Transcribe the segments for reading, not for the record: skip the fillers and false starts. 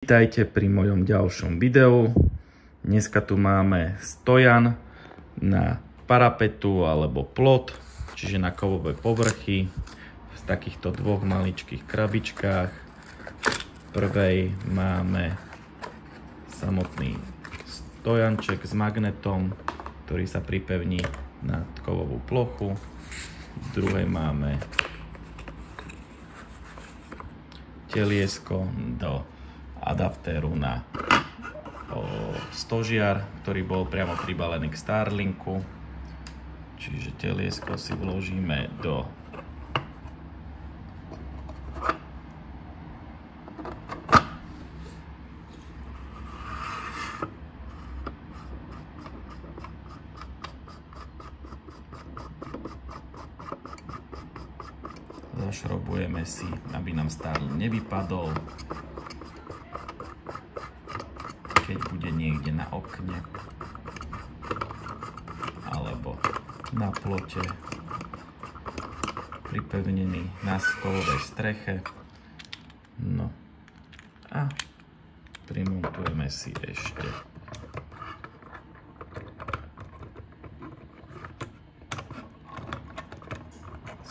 Vítajte pri mojom ďalšom videu. Dneska tu máme stojan na parapetu alebo plot, čiže na kovové povrchy v takýchto dvoch maličkých krabičkách. V prvej máme samotný stojanček s magnetom, ktorý sa pripevní na kovovú plochu. V druhej máme teliesko do adaptéru na stožiar, ktorý bol priamo pribalený k Starlinku. Čiže teliesko si vložíme do zašrobujeme si, aby nám Starlink nevypadol. Keď bude niekde na okne alebo na plote pripevnený na kovovej streche. No a primontujeme si ešte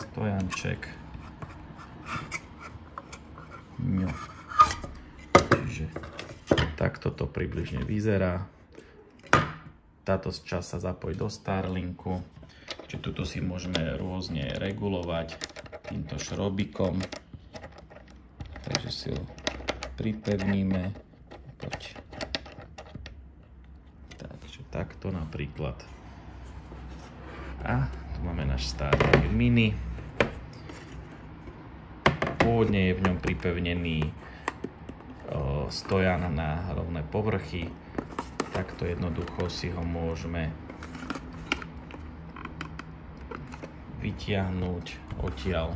stojanček. No. Čiže takto to približne vyzerá. Táto časť sa zapojí do Starlinku. Čiže tuto si môžeme rôzne regulovať týmto šrobikom. Takže si ho pripevníme. Poď. Takže takto napríklad. A tu máme náš Starlink Mini. Pôvodne je v ňom pripevnený stojan na rovné povrchy. Takto jednoducho si ho môžeme vytiahnuť odtiaľ.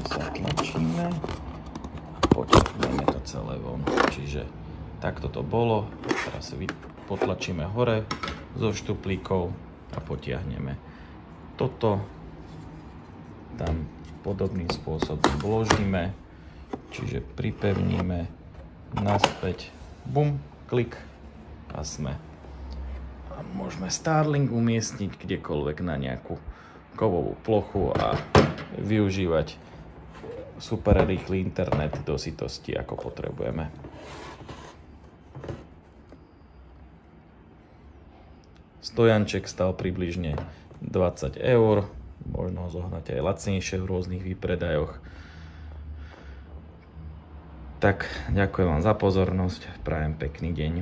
Zatlačíme a potiahneme to celé von. Čiže takto to bolo. Teraz si potlačíme hore zo štuplíkov a potiahneme. Toto tam podobným spôsobom vložíme, čiže pripevníme naspäť, bum, klik a sme. A môžeme Starlink umiestniť kdekoľvek na nejakú kovovú plochu a využívať super rýchly internet do sytosti, ako potrebujeme. Stojanček stal približne 20 €, možno ho zohnať aj lacnejšie v rôznych výpredajoch. Tak, ďakujem vám za pozornosť, prajem pekný deň.